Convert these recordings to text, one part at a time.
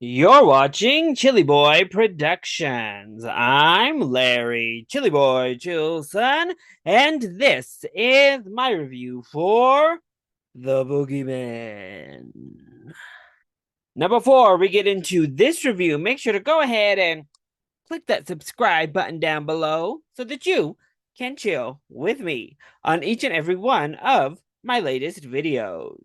You're watching ChillyBoy Productions. I'm Larry ChillyBoy Chilson, and this is my review for The Boogeyman. Now, before we get into this review, make sure to go ahead and click that subscribe button down below so that you can chill with me on each and every one of my latest videos.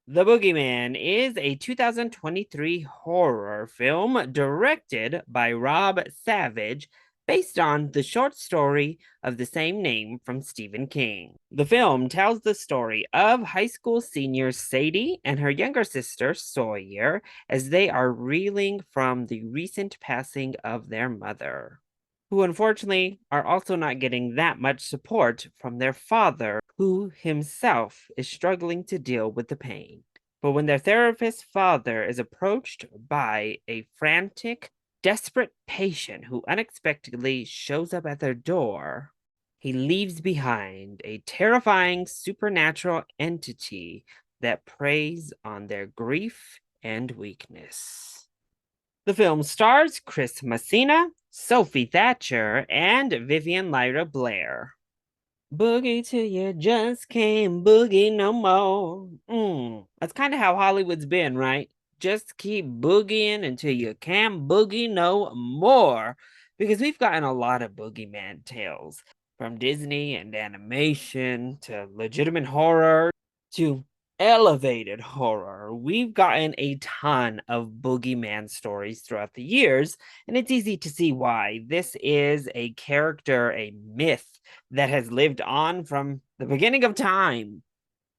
The Boogeyman is a 2023 horror film directed by Rob Savage based on the short story of the same name from Stephen King. The film tells the story of high school senior Sadie and her younger sister Sawyer as they are reeling from the recent passing of their mother, who unfortunately are also not getting that much support from their father, who himself is struggling to deal with the pain. But when their therapist's father is approached by a frantic, desperate patient who unexpectedly shows up at their door, he leaves behind a terrifying supernatural entity that preys on their grief and weakness. The film stars Chris Messina, Sophie Thatcher, and Vivian Lyra Blair. Boogie till you just can't boogie no more. That's kind of how Hollywood's been, right? Just keep boogieing until you can't boogie no more. Because we've gotten a lot of boogeyman tales, from Disney and animation to legitimate horror to elevated horror. We've gotten a ton of boogeyman stories throughout the years, and it's easy to see why. This is a character, a myth that has lived on from the beginning of time.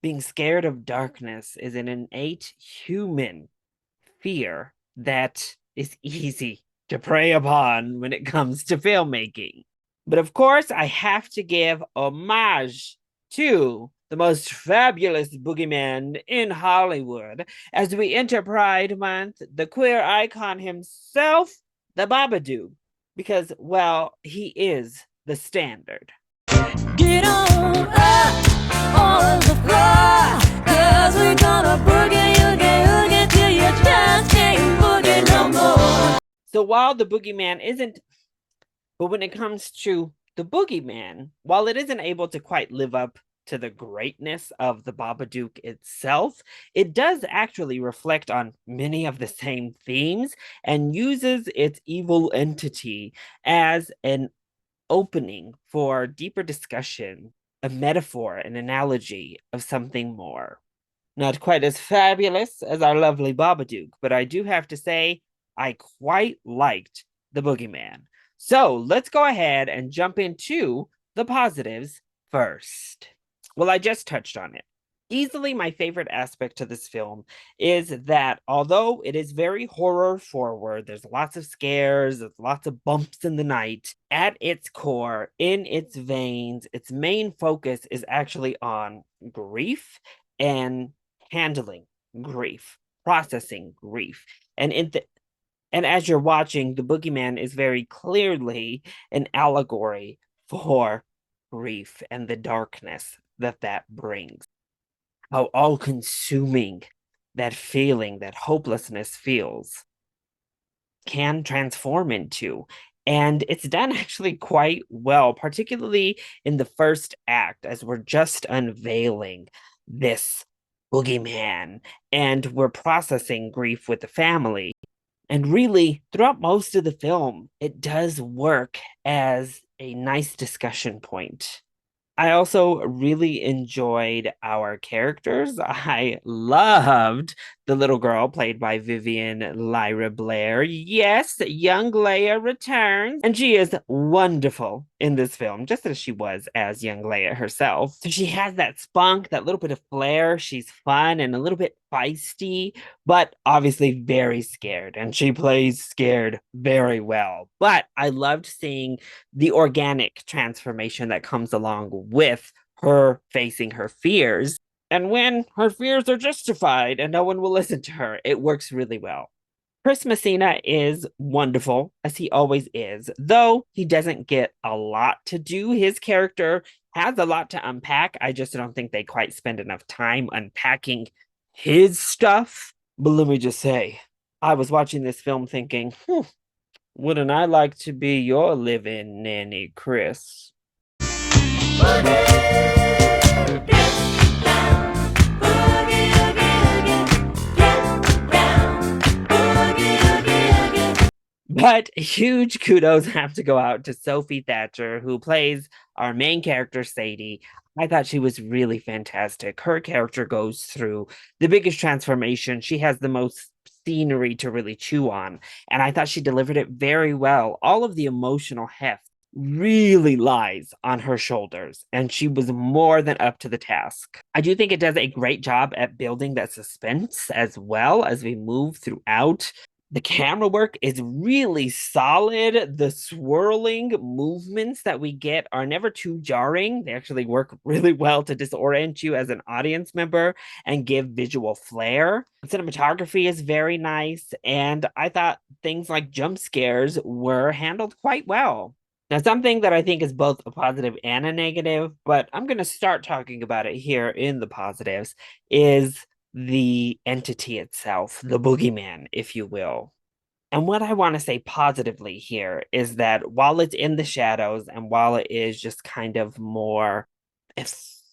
Being scared of darkness is an innate human fear that is easy to prey upon when it comes to filmmaking. But of course, I have to give homage to the most fabulous boogeyman in Hollywood as we enter Pride Month, the queer icon himself, the Babadook, because, well, he is the standard. Get on on the floor, cause we're gonna boogie, oogie, till you just can't boogie no more. So while the boogeyman isn't, but when it comes to the boogeyman, while it isn't able to quite live up to the greatness of the Babadook itself, it does actually reflect on many of the same themes and uses its evil entity as an opening for deeper discussion, a metaphor, an analogy of something more. Not quite as fabulous as our lovely Babadook, but I do have to say, I quite liked the Boogeyman. So let's go ahead and jump into the positives first. Well, I just touched on it. Easily my favorite aspect to this film is that although it is very horror forward, there's lots of scares, there's lots of bumps in the night, at its core, in its veins, its main focus is actually on grief and handling grief, processing grief. And as you're watching, the boogeyman is very clearly an allegory for grief and the darkness that brings. How all-consuming that feeling, that hopelessness feels, can transform into. And it's done actually quite well, particularly in the first act, as we're just unveiling this boogeyman and we're processing grief with the family. And really, throughout most of the film, it does work as a nice discussion point. I also really enjoyed our characters. I loved the little girl played by Vivian Lyra Blair. Yes, young Leia returns, and she is wonderful in this film, just as she was as young Leia herself. So she has that spunk, that little bit of flair. She's fun and a little bit feisty, but obviously very scared, and she plays scared very well. But I loved seeing the organic transformation that comes along with her facing her fears. And when her fears are justified and no one will listen to her, it works really well. Chris Messina is wonderful, as he always is, though he doesn't get a lot to do. His character has a lot to unpack. I just don't think they quite spend enough time unpacking his stuff. But let me just say, I was watching this film thinking, wouldn't I like to be your living nanny, Chris? But huge kudos have to go out to Sophie Thatcher, who plays our main character, Sadie. I thought she was really fantastic. Her character goes through the biggest transformation. She has the most scenery to really chew on. And I thought she delivered it very well. All of the emotional heft really lies on her shoulders, and she was more than up to the task. I do think it does a great job at building that suspense as well as we move throughout. The camera work is really solid. The swirling movements that we get are never too jarring. They actually work really well to disorient you as an audience member and give visual flair. Cinematography is very nice, and I thought things like jump scares were handled quite well. Now, something that I think is both a positive and a negative, but I'm going to start talking about it here in the positives, is the entity itself, the boogeyman, if you will. And what I want to say positively here is that while it's in the shadows and while it is just kind of more a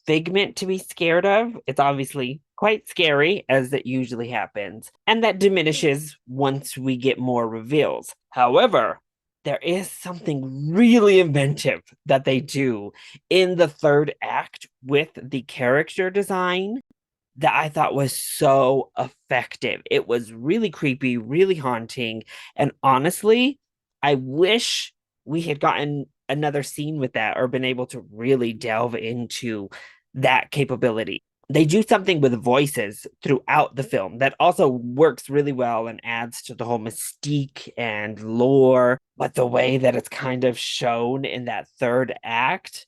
figment to be scared of, it's obviously quite scary as it usually happens. And that diminishes once we get more reveals. However, there is something really inventive that they do in the third act with the character design that I thought was so effective. It was really creepy, really haunting. And honestly, I wish we had gotten another scene with that or been able to really delve into that capability. They do something with voices throughout the film that also works really well and adds to the whole mystique and lore. But the way that it's kind of shown in that third act,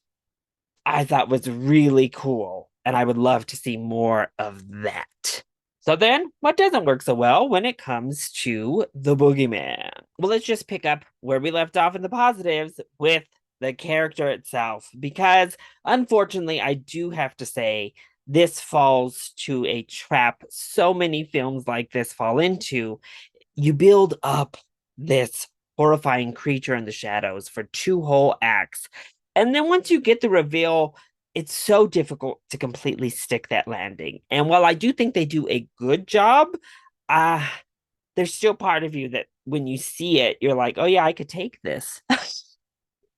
I thought was really cool. And I would love to see more of that. So then, what doesn't work so well when it comes to the boogeyman? Well, let's just pick up where we left off in the positives with the character itself, because unfortunately, I do have to say this falls to a trap so many films like this fall into. You build up this horrifying creature in the shadows for two whole acts. And then once you get the reveal, it's so difficult to completely stick that landing. And while I do think they do a good job, uh, there's still part of you that when you see it, you're like, oh, yeah, I could take this.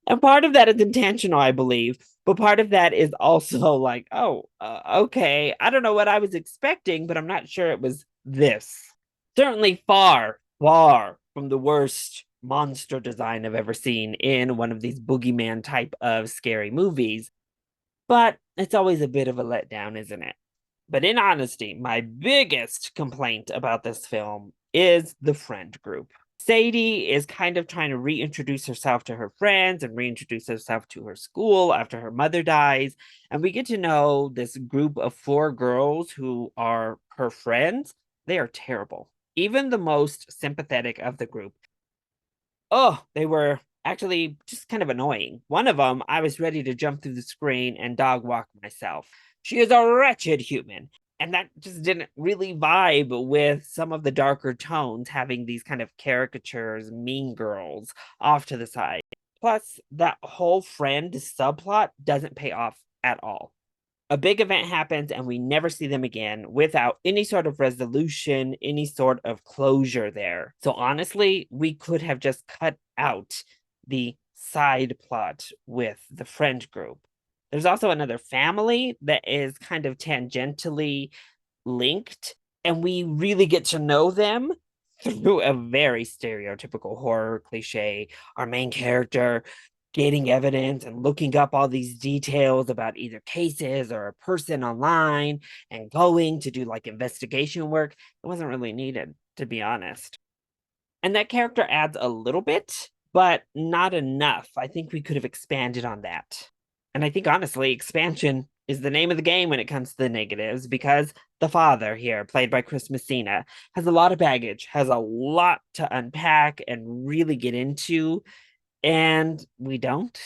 And part of that is intentional, I believe. But part of that is also like, oh, okay. I don't know what I was expecting, but I'm not sure it was this. Certainly far, far from the worst monster design I've ever seen in one of these boogeyman type of scary movies. But it's always a bit of a letdown, isn't it? But in honesty, my biggest complaint about this film is the friend group. Sadie is kind of trying to reintroduce herself to her friends and reintroduce herself to her school after her mother dies. And we get to know this group of four girls who are her friends. They are terrible. Even the most sympathetic of the group, oh, they were actually just kind of annoying. One of them, I was ready to jump through the screen and dog walk myself. She is a wretched human. And that just didn't really vibe with some of the darker tones, having these kind of caricatures, mean girls off to the side. Plus, that whole friend subplot doesn't pay off at all. A big event happens and we never see them again without any sort of resolution, any sort of closure there. So honestly, we could have just cut out the side plot with the friend group. There's also another family that is kind of tangentially linked, and we really get to know them through a very stereotypical horror cliche. Our main character getting evidence and looking up all these details about either cases or a person online and going to do like investigation work. It wasn't really needed, to be honest. And that character adds a little bit, but not enough. I think we could have expanded on that. And I think honestly, expansion is the name of the game when it comes to the negatives, because the father here, played by Chris Messina, has a lot of baggage, has a lot to unpack and really get into, and we don't.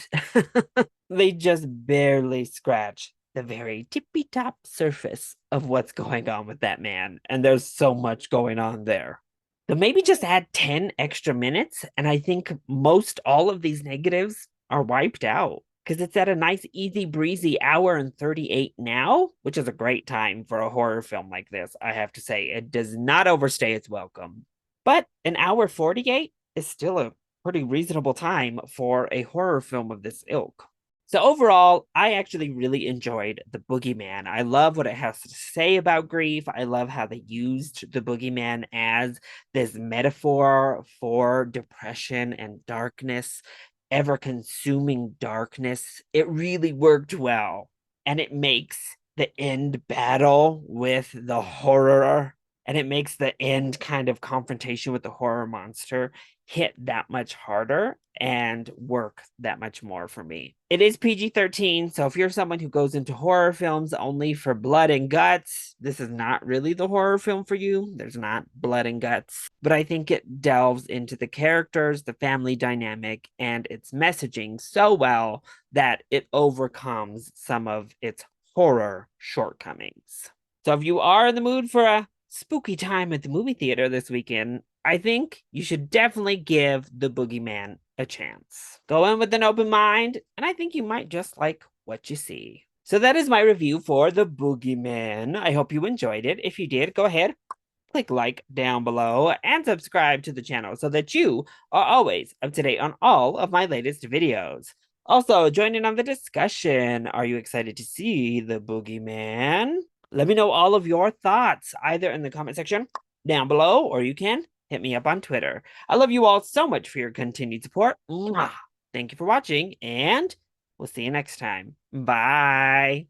They just barely scratch the very tippy top surface of what's going on with that man. And there's so much going on there. So maybe just add 10 extra minutes, and I think most all of these negatives are wiped out because it's at a nice, easy breezy hour and 38 now, which is a great time for a horror film like this. I have to say, it does not overstay its welcome. But an hour 48 is still a pretty reasonable time for a horror film of this ilk. So overall, I actually really enjoyed The Boogeyman. I love what it has to say about grief. I love how they used the boogeyman as this metaphor for depression and darkness, ever consuming darkness. It really worked well. And it makes the end battle with the horror and it makes the end kind of confrontation with the horror monster hit that much harder and work that much more for me. It is PG-13, so if you're someone who goes into horror films only for blood and guts, this is not really the horror film for you. There's not blood and guts, but I think it delves into the characters, the family dynamic, and its messaging so well that it overcomes some of its horror shortcomings. So if you are in the mood for a spooky time at the movie theater this weekend, I think you should definitely give The Boogeyman a chance. Go in with an open mind, and I think you might just like what you see. So that is my review for The Boogeyman. I hope you enjoyed it. If you did, go ahead, click like down below and subscribe to the channel so that you are always up to date on all of my latest videos. Also, join in on the discussion. Are you excited to see The Boogeyman? Let me know all of your thoughts either in the comment section down below or you can hit me up on Twitter. I love you all so much for your continued support. Mwah. Thank you for watching and we'll see you next time. Bye.